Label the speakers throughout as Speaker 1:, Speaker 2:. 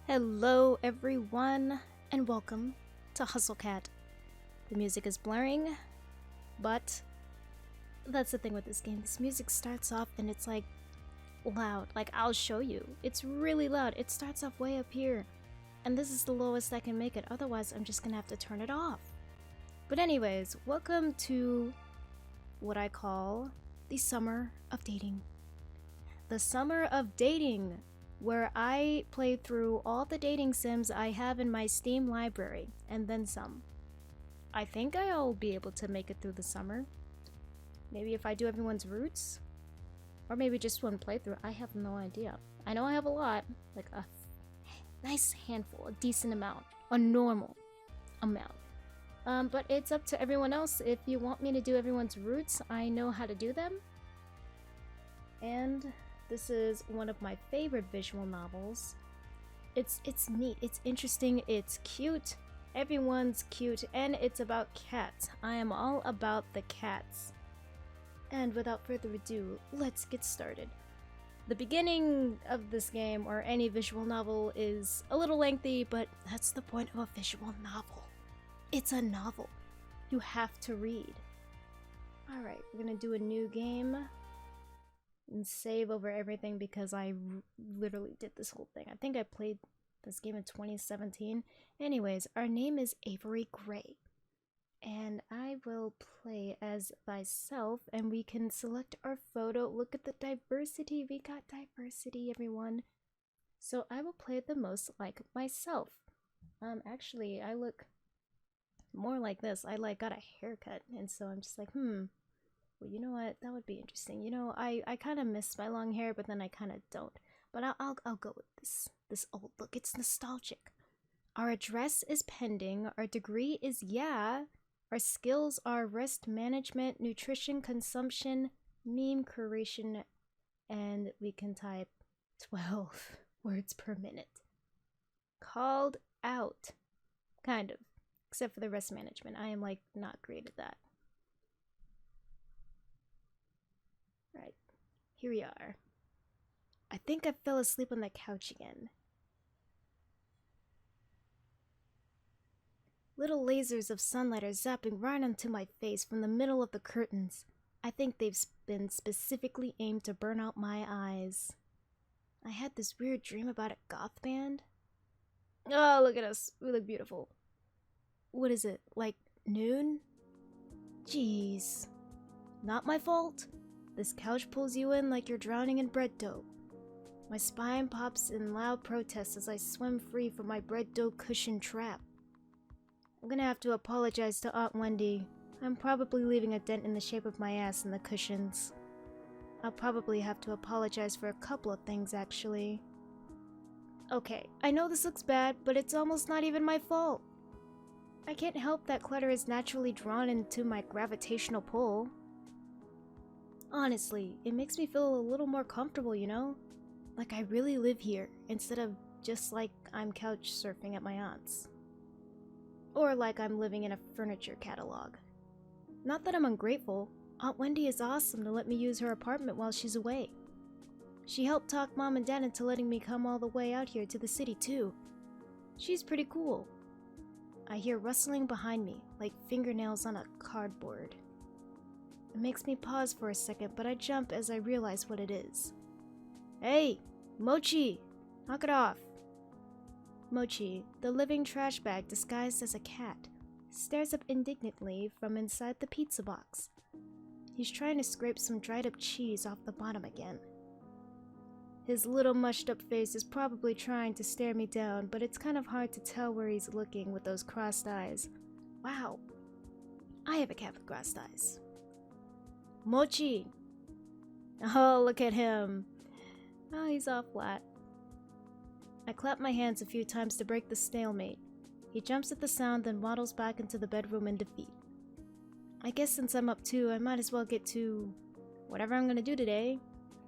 Speaker 1: Hello everyone, and welcome to Hustlecat. The music is blaring, but that's the thing with this game. This music starts off and it's like loud. Like, I'll show you. It's really loud. It starts off way up here. And this is the lowest I can make it. Otherwise, I'm just gonna have to turn it off. But anyways, welcome to what I call the summer of dating. The summer of dating, where I play through all the dating sims I have in my Steam library, and then some. I think I'll be able to make it through the summer. Maybe if I do everyone's routes? Or maybe just one playthrough. I have no idea. I know I have a lot, like a nice handful, a decent amount, a normal amount. But it's up to everyone else. If you want me to do everyone's routes, I know how to do them. And this is one of my favorite visual novels. It's neat, it's interesting, it's cute. Everyone's cute, and it's about cats. I am all about the cats. And without further ado, let's get started. The beginning of this game, or any visual novel, is a little lengthy, but that's the point of a visual novel. It's a novel. You have to read. Alright, we're gonna do a new game and save over everything because I literally did this whole thing. I think I played this game in 2017. Anyways, our name is Avery Grey. And I will play as myself, and we can select our photo. Look at the diversity. We got diversity, everyone. So I will play the most like myself. Actually, I look more like this. I got a haircut, and so I'm just like, well, you know what? That would be interesting. You know, I kind of miss my long hair, but then I kind of don't. But I'll go with this old look. It's nostalgic. Our address is pending. Our degree is yeah. Our skills are rest management, nutrition, consumption, meme creation, and we can type 12 words per minute. Called out. Kind of. Except for the rest management. I am like not great at that. Right. Here we are. I think I fell asleep on the couch again. Little lasers of sunlight are zapping right onto my face from the middle of the curtains. I think they've been specifically aimed to burn out my eyes. I had this weird dream about a goth band. Oh, look at us. We look beautiful. What is it, like noon? Jeez. Not my fault. This couch pulls you in like you're drowning in bread dough. My spine pops in loud protest as I swim free from my bread dough cushion trap. I'm gonna have to apologize to Aunt Wendy. I'm probably leaving a dent in the shape of my ass in the cushions. I'll probably have to apologize for a couple of things, actually. Okay, I know this looks bad, but it's almost not even my fault. I can't help that clutter is naturally drawn into my gravitational pull. Honestly, it makes me feel a little more comfortable, you know? Like I really live here, instead of just like I'm couch surfing at my aunt's. Or like I'm living in a furniture catalog. Not that I'm ungrateful. Aunt Wendy is awesome to let me use her apartment while she's away. She helped talk Mom and Dad into letting me come all the way out here to the city too. She's pretty cool. I hear rustling behind me, like fingernails on a cardboard. It makes me pause for a second, but I jump as I realize what it is. Hey, Mochi! Knock it off! Mochi, the living trash bag disguised as a cat, stares up indignantly from inside the pizza box. He's trying to scrape some dried up cheese off the bottom again. His little mushed up face is probably trying to stare me down, but it's kind of hard to tell where he's looking with those crossed eyes. Wow. I have a cat with crossed eyes. Mochi! Oh, look at him. Oh, he's all flat. I clap my hands a few times to break the stalemate. He jumps at the sound, then waddles back into the bedroom in defeat. I guess since I'm up too, I might as well get to whatever I'm gonna do today.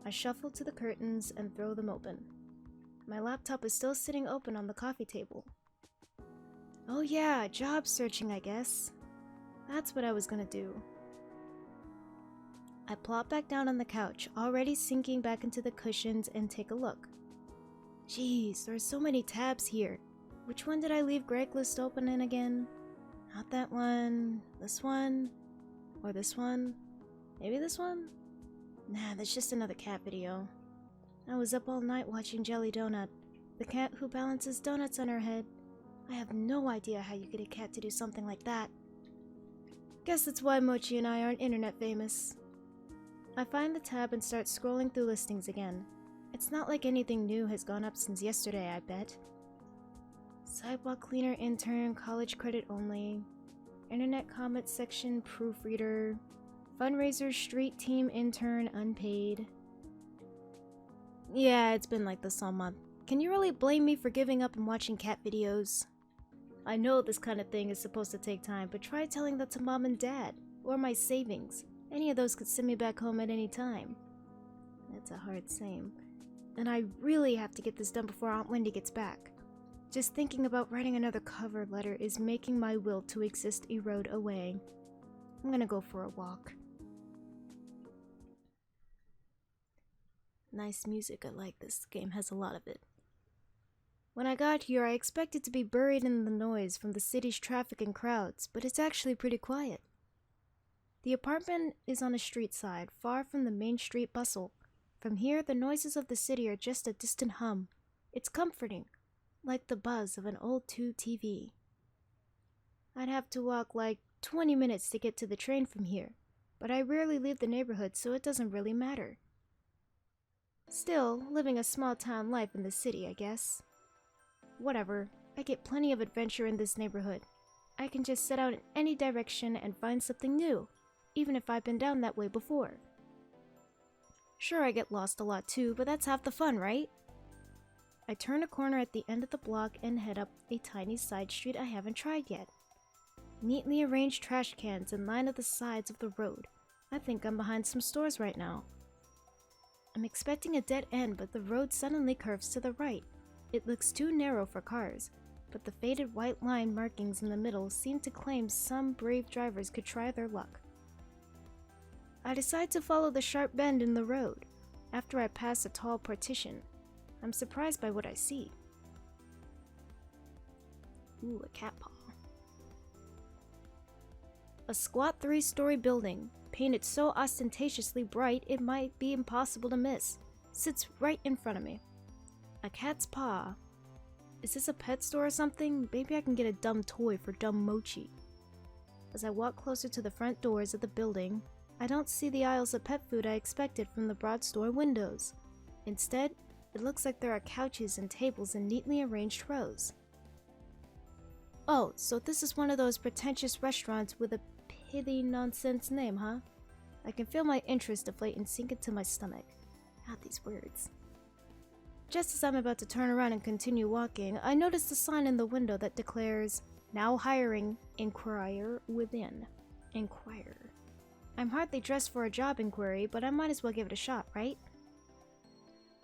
Speaker 1: I shuffle to the curtains and throw them open. My laptop is still sitting open on the coffee table. Oh yeah, job searching, I guess. That's what I was gonna do. I plop back down on the couch, already sinking back into the cushions, and take a look. Jeez, there are so many tabs here. Which one did I leave Greg list open in again? Not that one, this one, or this one. Maybe this one? Nah, that's just another cat video. I was up all night watching Jelly Donut, the cat who balances donuts on her head. I have no idea how you get a cat to do something like that. Guess that's why Mochi and I aren't internet famous. I find the tab and start scrolling through listings again. It's not like anything new has gone up since yesterday, I bet. Sidewalk cleaner intern, college credit only. Internet comment section proofreader. Fundraiser street team intern unpaid. Yeah, it's been like this all month. Can you really blame me for giving up and watching cat videos? I know this kind of thing is supposed to take time, but try telling that to mom and dad, or my savings. Any of those could send me back home at any time. That's a hard same. And I really have to get this done before Aunt Wendy gets back. Just thinking about writing another cover letter is making my will to exist erode away. I'm gonna go for a walk. Nice music, I like this. Game has a lot of it. When I got here, I expected to be buried in the noise from the city's traffic and crowds, but it's actually pretty quiet. The apartment is on a street side, far from the main street bustle. From here, the noises of the city are just a distant hum. It's comforting, like the buzz of an old tube TV. I'd have to walk like 20 minutes to get to the train from here, but I rarely leave the neighborhood, so it doesn't really matter. Still, living a small town life in the city, I guess. Whatever, I get plenty of adventure in this neighborhood. I can just set out in any direction and find something new, even if I've been down that way before. Sure, I get lost a lot too, but that's half the fun, right? I turn a corner at the end of the block and head up a tiny side street I haven't tried yet. Neatly arranged trash cans line up the sides of the road. I think I'm behind some stores right now. I'm expecting a dead end, but the road suddenly curves to the right. It looks too narrow for cars, but the faded white line markings in the middle seem to claim some brave drivers could try their luck. I decide to follow the sharp bend in the road. After I pass a tall partition, I'm surprised by what I see. Ooh, a cat paw. A squat 3-story building, painted so ostentatiously bright it might be impossible to miss, sits right in front of me. A cat's paw. Is this a pet store or something? Maybe I can get a dumb toy for dumb Mochi. As I walk closer to the front doors of the building, I don't see the aisles of pet food I expected from the broad store windows. Instead, it looks like there are couches and tables in neatly arranged rows. Oh, so this is one of those pretentious restaurants with a pithy nonsense name, huh? I can feel my interest deflate and sink into my stomach. God, these words. Just as I'm about to turn around and continue walking, I notice the sign in the window that declares, "Now hiring, inquire within." Inquire. I'm hardly dressed for a job inquiry, but I might as well give it a shot, right?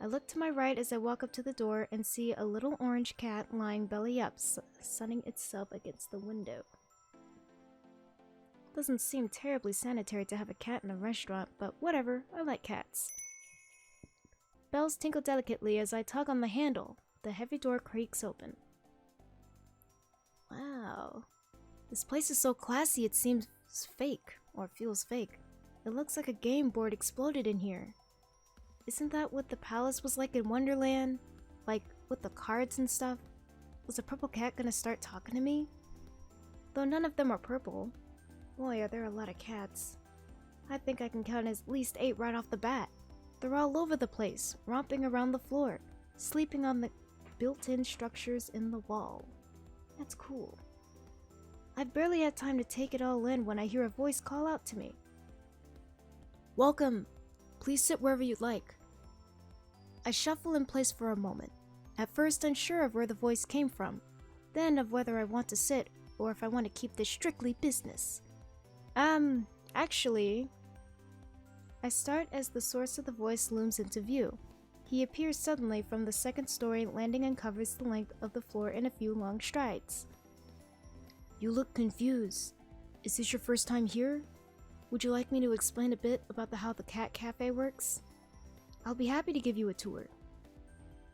Speaker 1: I look to my right as I walk up to the door and see a little orange cat lying belly up, sunning itself against the window. Doesn't seem terribly sanitary to have a cat in a restaurant, but whatever, I like cats. Bells tinkle delicately as I tug on the handle. The heavy door creaks open. Wow. This place is so classy it seems fake, or feels fake. It looks like a game board exploded in here. Isn't that what the palace was like in Wonderland? Like, with the cards and stuff? Was a purple cat gonna start talking to me? Though none of them are purple. Boy, are there a lot of cats. I think I can count at least 8 right off the bat. They're all over the place, romping around the floor, sleeping on the built-in structures in the wall. That's cool. I've barely had time to take it all in when I hear a voice call out to me. "Welcome. Please sit wherever you'd like." I shuffle in place for a moment, at first unsure of where the voice came from, then of whether I want to sit or if I want to keep this strictly business. Actually... I start as the source of the voice looms into view. He appears suddenly from the second story, landing and covers the length of the floor in a few long strides. "You look confused. Is this your first time here? Would you like me to explain a bit about how the cat cafe works? I'll be happy to give you a tour."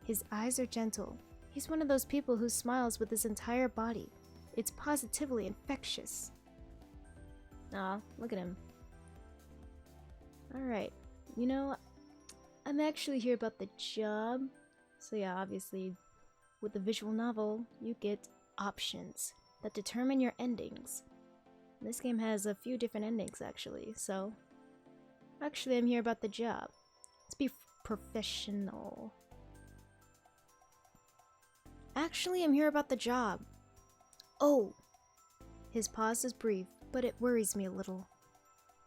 Speaker 1: His eyes are gentle. He's one of those people who smiles with his entire body. It's positively infectious. Aw, look at him. Alright, you know, I'm actually here about the job. So yeah, obviously, with the visual novel, you get options that determine your endings. This game has a few different endings, actually, so... Actually, I'm here about the job. Let's be professional. Actually, I'm here about the job. Oh! His pause is brief, but it worries me a little.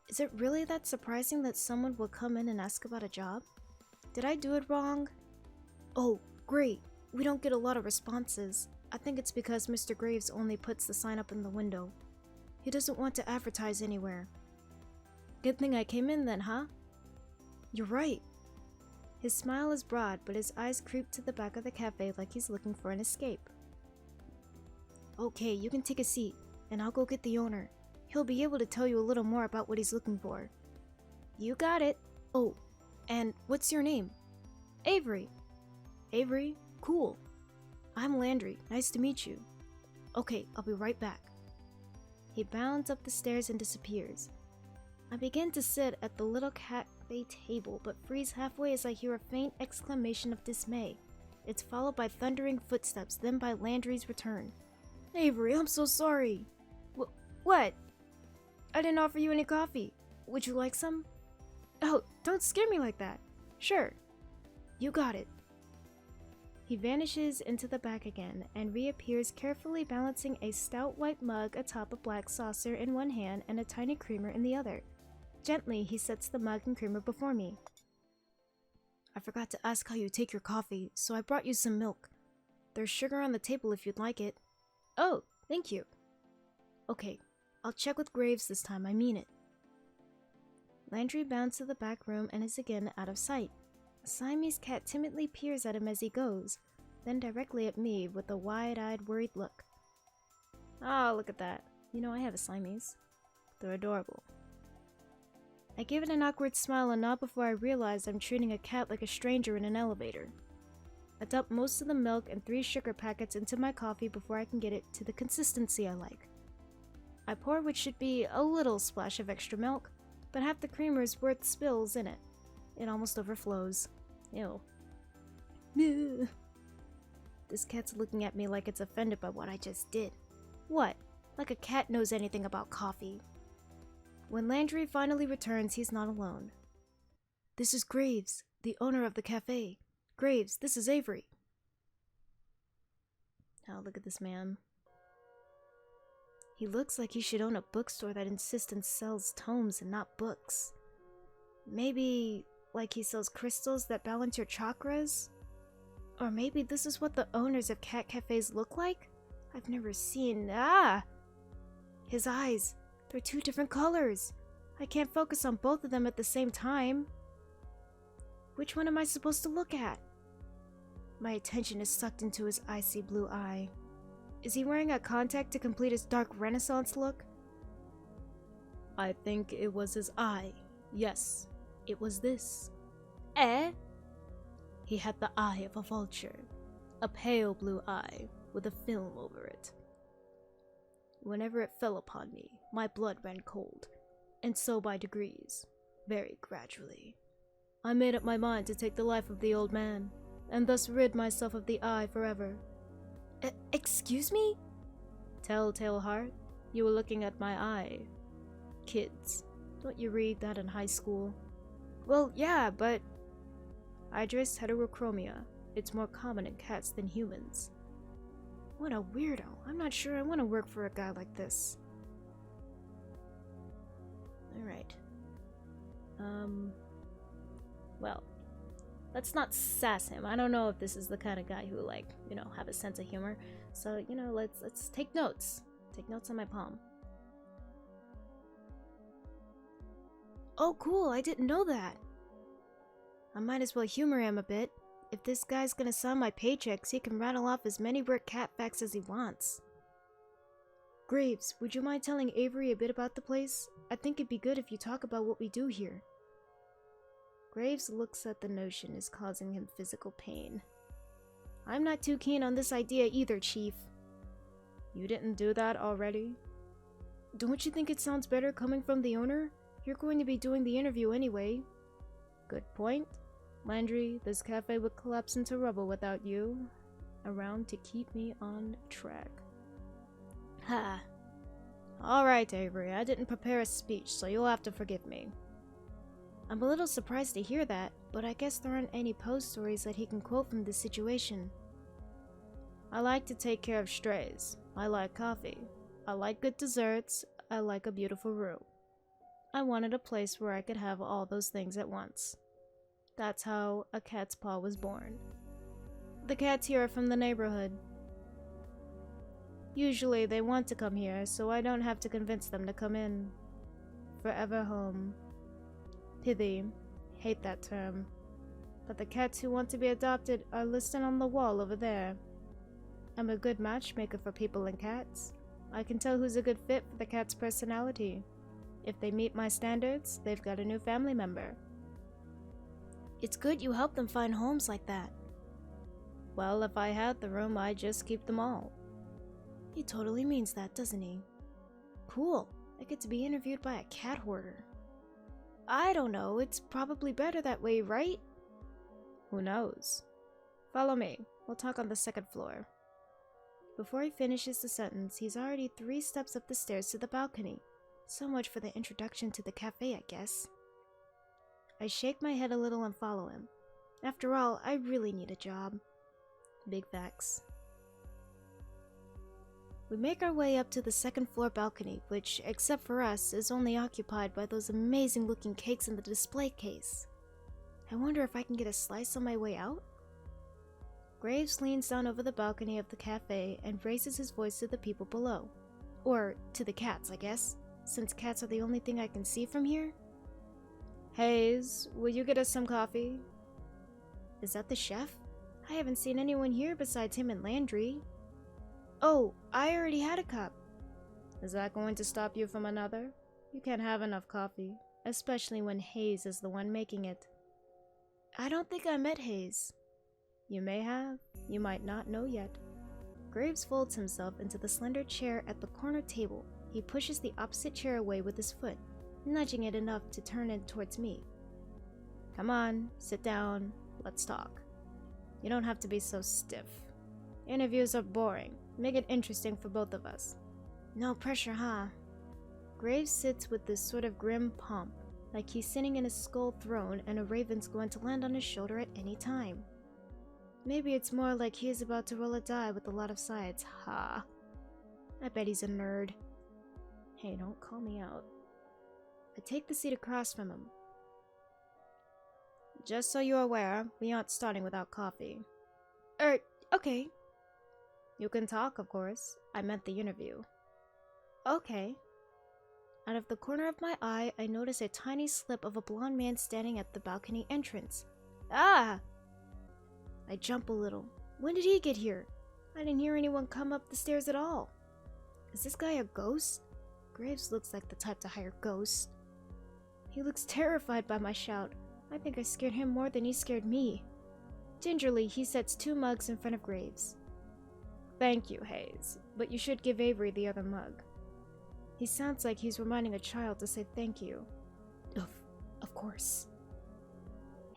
Speaker 1: Is it really that surprising that someone will come in and ask about a job? Did I do it wrong? Oh, great. We don't get a lot of responses. I think it's because Mr. Graves only puts the sign up in the window. He doesn't want to advertise anywhere. Good thing I came in then, huh? You're right. His smile is broad, but his eyes creep to the back of the cafe like he's looking for an escape. Okay, you can take a seat, and I'll go get the owner. He'll be able to tell you a little more about what he's looking for. You got it. Oh, and what's your name? Avery. Avery? Cool. I'm Landry. Nice to meet you. Okay, I'll be right back. He bounds up the stairs and disappears. I begin to sit at the little cafe table, but freeze halfway as I hear a faint exclamation of dismay. It's followed by thundering footsteps, then by Landry's return. Avery, I'm so sorry. What? I didn't offer you any coffee. Would you like some? Oh, don't scare me like that. Sure. You got it. He vanishes into the back again and reappears carefully balancing a stout white mug atop a black saucer in one hand and a tiny creamer in the other. Gently, he sets the mug and creamer before me. I forgot to ask how you take your coffee, so I brought you some milk. There's sugar on the table if you'd like it. Oh, thank you. Okay, I'll check with Graves this time, I mean it. Landry bounds to the back room and is again out of sight. A Siamese cat timidly peers at him as he goes, then directly at me with a wide-eyed, worried look. Oh, look at that. You know, I have a Siamese. They're adorable. I give it an awkward smile and nod before I realize I'm treating a cat like a stranger in an elevator. I dump most of the milk and 3 sugar packets into my coffee before I can get it to the consistency I like. I pour what should be a little splash of extra milk, but half the creamer is worth spills in it. It almost overflows. Ew. This cat's looking at me like it's offended by what I just did. What? Like a cat knows anything about coffee. When Landry finally returns, he's not alone. This is Graves, the owner of the cafe. Graves, this is Avery. Oh, look at this man. He looks like he should own a bookstore that insists and sells tomes and not books. Maybe like he sells crystals that balance your chakras? Or maybe this is what the owners of cat cafes look like? I've never seen... His eyes. They're 2 different colors. I can't focus on both of them at the same time. Which one am I supposed to look at? My attention is sucked into his icy blue eye. Is he wearing a contact to complete his dark Renaissance look? I think it was his eye. Yes, it was this. Eh? He had the eye of a vulture. A pale blue eye with a film over it. Whenever it fell upon me, my blood ran cold, and so by degrees, very gradually. I made up my mind to take the life of the old man, and thus rid myself of the eye forever. Excuse me? Telltale heart, you were looking at my eye. Kids, don't you read that in high school? Well, yeah, but... Idris heterochromia. It's more common in cats than humans. What a weirdo. I'm not sure I want to work for a guy like this. Alright. Well, let's not sass him. I don't know if this is the kind of guy who, like, you know, have a sense of humor. So, you know, let's take notes. Take notes on my palm. Oh, cool. I didn't know that. I might as well humor him a bit. If this guy's gonna sign my paychecks, he can rattle off as many weird cat facts as he wants. Graves, would you mind telling Avery a bit about the place? I think it'd be good if you talk about what we do here. Graves looks at the notion as causing him physical pain. I'm not too keen on this idea either, Chief.
Speaker 2: You didn't do that already?
Speaker 1: Don't you think it sounds better coming from the owner? You're going to be doing the interview anyway.
Speaker 2: Good point. Landry, this cafe would collapse into rubble without you around to keep me on track.
Speaker 1: Ha.
Speaker 2: Alright, Avery, I didn't prepare a speech, so you'll have to forgive me.
Speaker 1: I'm a little surprised to hear that, but I guess there aren't any post stories that he can quote from this situation.
Speaker 2: I like to take care of strays. I like coffee. I like good desserts. I like a beautiful room. I wanted a place where I could have all those things at once. That's how A Cat's Paw was born. The cats here are from the neighborhood. Usually they want to come here, so I don't have to convince them to come in. Forever home. Pithy. Hate that term. But the cats who want to be adopted are listed on the wall over there. I'm a good matchmaker for people and cats. I can tell who's a good fit for the cat's personality. If they meet my standards, they've got a new family member.
Speaker 1: It's good you help them find homes like that.
Speaker 2: Well, if I had the room, I'd just keep them all.
Speaker 1: He totally means that, doesn't he? Cool. I get to be interviewed by a cat hoarder. I don't know, it's probably better that way, right?
Speaker 2: Who knows? Follow me. We'll talk on the second floor.
Speaker 1: Before he finishes the sentence, he's already 3 steps up the stairs to the balcony. So much for the introduction to the cafe, I guess. I shake my head a little and follow him. After all, I really need a job.
Speaker 2: Big facts.
Speaker 1: We make our way up to the second floor balcony, which, except for us, is only occupied by those amazing looking cakes in the display case. I wonder if I can get a slice on my way out? Graves leans down over the balcony of the cafe and raises his voice to the people below. Or to the cats, I guess, since cats are the only thing I can see from here.
Speaker 2: Hayes, will you get us some coffee?
Speaker 1: Is that the chef? I haven't seen anyone here besides him and Landry. Oh, I already had a cup.
Speaker 2: Is that going to stop you from another? You can't have enough coffee, especially when Hayes is the one making it.
Speaker 1: I don't think I met Hayes.
Speaker 2: You may have. You might not know yet.
Speaker 1: Graves folds himself into the slender chair at the corner table. He pushes the opposite chair away with his foot, nudging it enough to turn it towards me.
Speaker 2: Come on, sit down. Let's talk. You don't have to be so stiff. Interviews are boring. Make it interesting for both of us.
Speaker 1: No pressure, huh? Graves sits with this sort of grim pomp, like he's sitting in a skull throne and a raven's going to land on his shoulder at any time. Maybe it's more like he is about to roll a die with a lot of sides, ha. I bet he's a nerd.
Speaker 2: Hey, don't call me out.
Speaker 1: I take the seat across from him.
Speaker 2: Just so you're aware, we aren't starting without coffee.
Speaker 1: Okay.
Speaker 2: You can talk, of course. I meant the interview.
Speaker 1: Okay. Out of the corner of my eye, I notice a tiny slip of a blonde man standing at the balcony entrance. Ah! I jump a little. When did he get here? I didn't hear anyone come up the stairs at all. Is this guy a ghost? Graves looks like the type to hire ghosts. He looks terrified by my shout. I think I scared him more than he scared me. Gingerly, he sets 2 mugs in front of Graves.
Speaker 2: Thank you, Hayes, but you should give Avery the other mug.
Speaker 1: He sounds like he's reminding a child to say thank you. Of course.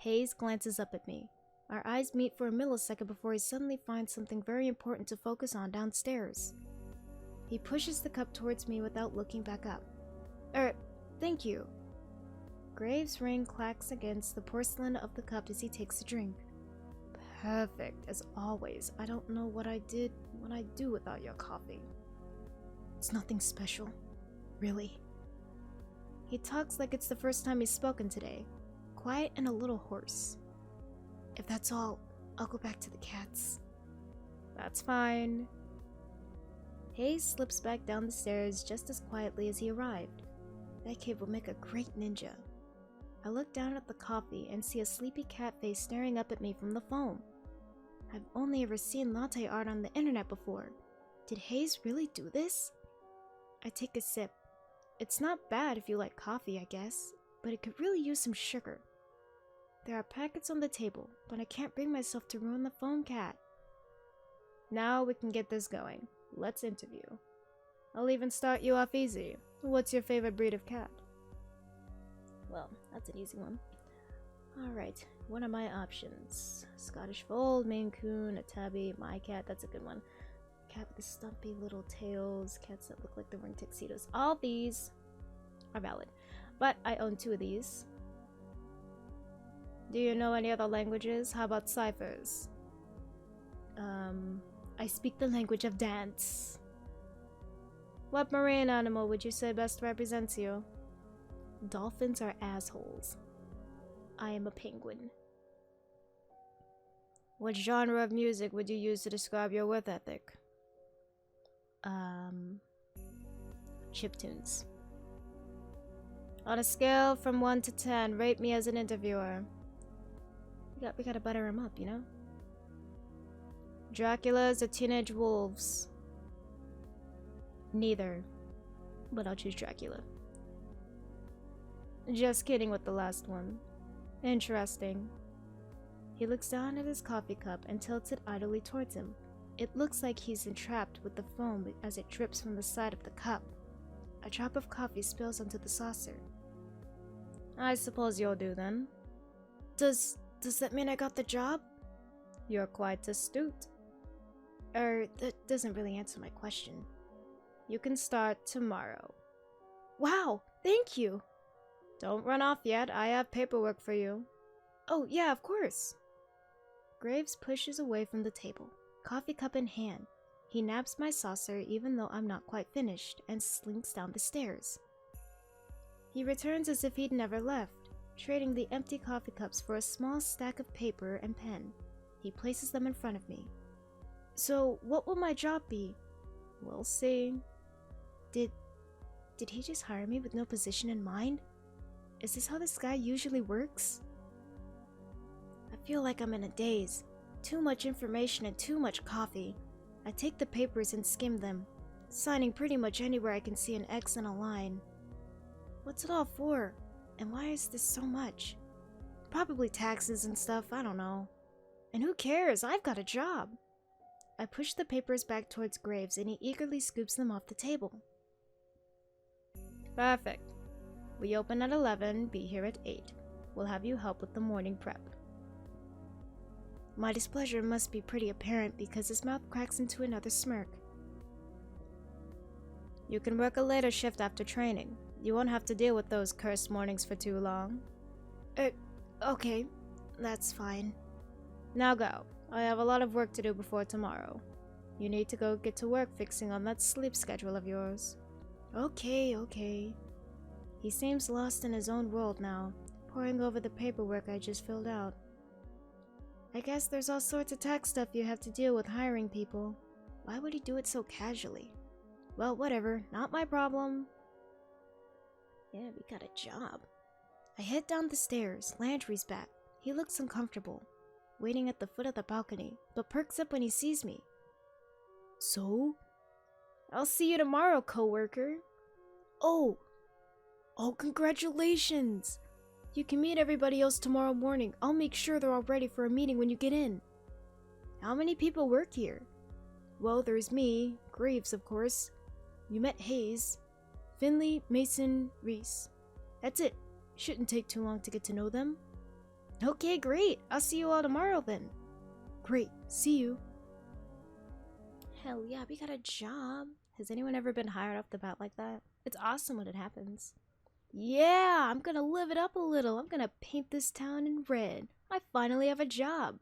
Speaker 1: Hayes glances up at me. Our eyes meet for a millisecond before he suddenly finds something very important to focus on downstairs. He pushes the cup towards me without looking back up. Thank you. Graves' ring clacks against the porcelain of the cup as he takes a drink.
Speaker 2: Perfect, as always. I don't know what I'd do without your coffee.
Speaker 1: It's nothing special. Really. He talks like it's the first time he's spoken today. Quiet and a little hoarse. If that's all, I'll go back to the cats.
Speaker 2: That's fine.
Speaker 1: Hayes slips back down the stairs just as quietly as he arrived. That kid will make a great ninja. I look down at the coffee and see a sleepy cat face staring up at me from the foam. I've only ever seen latte art on the internet before. Did Hayes really do this? I take a sip. It's not bad if you like coffee, I guess, but it could really use some sugar. There are packets on the table, but I can't bring myself to ruin the foam cat.
Speaker 2: Now we can get this going. Let's interview. I'll even start you off easy. What's your favorite breed of cat?
Speaker 1: Well, that's an easy one. Alright, what are my options? Scottish Fold, Maine Coon, a Tabby, my cat, that's a good one. Cat with the stumpy little tails, cats that look like they're wearing tuxedos. All these are valid, but I own 2 of these.
Speaker 2: Do you know any other languages? How about ciphers?
Speaker 1: I speak the language of dance.
Speaker 2: What marine animal would you say best represents you?
Speaker 1: Dolphins are assholes. I am a penguin.
Speaker 2: What genre of music would you use to describe your work ethic?
Speaker 1: Chiptunes.
Speaker 2: On a scale from 1 to 10, rate me as an interviewer.
Speaker 1: We gotta butter him up, you know?
Speaker 2: Draculas or teenage wolves?
Speaker 1: Neither. But I'll choose Dracula.
Speaker 2: Just kidding with the last one. Interesting. He looks down at his coffee cup and tilts it idly towards him. It looks like he's entrapped with the foam as it drips from the side of the cup. A drop of coffee spills onto the saucer. I suppose you'll do then.
Speaker 1: Does that mean I got the job?
Speaker 2: You're quite astute.
Speaker 1: That doesn't really answer my question.
Speaker 2: You can start tomorrow.
Speaker 1: Wow, thank you.
Speaker 2: Don't run off yet, I have paperwork for you.
Speaker 1: Oh, yeah, of course.
Speaker 2: Graves pushes away from the table, coffee cup in hand. He nabs my saucer even though I'm not quite finished and slinks down the stairs. He returns as if he'd never left, trading the empty coffee cups for a small stack of paper and pen. He places them in front of me.
Speaker 1: So, what will my job be?
Speaker 2: We'll see.
Speaker 1: Did he just hire me with no position in mind? Is this how this guy usually works? I feel like I'm in a daze. Too much information and too much coffee. I take the papers and skim them, signing pretty much anywhere I can see an X and a line. What's it all for? And why is this so much? Probably taxes and stuff, I don't know. And who cares? I've got a job. I push the papers back towards Graves and he eagerly scoops them off the table.
Speaker 2: Perfect. We open at 11, be here at 8. We'll have you help with the morning prep.
Speaker 1: My displeasure must be pretty apparent because his mouth cracks into another smirk.
Speaker 2: You can work a later shift after training. You won't have to deal with those cursed mornings for too long.
Speaker 1: Okay. That's fine.
Speaker 2: Now go. I have a lot of work to do before tomorrow. You need to go get to work fixing on that sleep schedule of yours.
Speaker 1: Okay.
Speaker 2: He seems lost in his own world now, poring over the paperwork I just filled out.
Speaker 1: I guess there's all sorts of tax stuff you have to deal with hiring people. Why would he do it so casually? Well, whatever, not my problem. Yeah, we got a job. I head down the stairs, Landry's back. He looks uncomfortable, waiting at the foot of the balcony, but perks up when he sees me. So? I'll see you tomorrow, coworker. Oh, congratulations! You can meet everybody else tomorrow morning. I'll make sure they're all ready for a meeting when you get in. How many people work here? Well, there's me, Graves, of course. You met Hayes, Finley, Mason, Reese. That's it. Shouldn't take too long to get to know them. Okay, great. I'll see you all tomorrow then. Great. See you. Hell yeah, we got a job.
Speaker 2: Has anyone ever been hired off the bat like that?
Speaker 1: It's awesome when it happens. Yeah, I'm gonna live it up a little. I'm gonna paint this town in red. I finally have a job.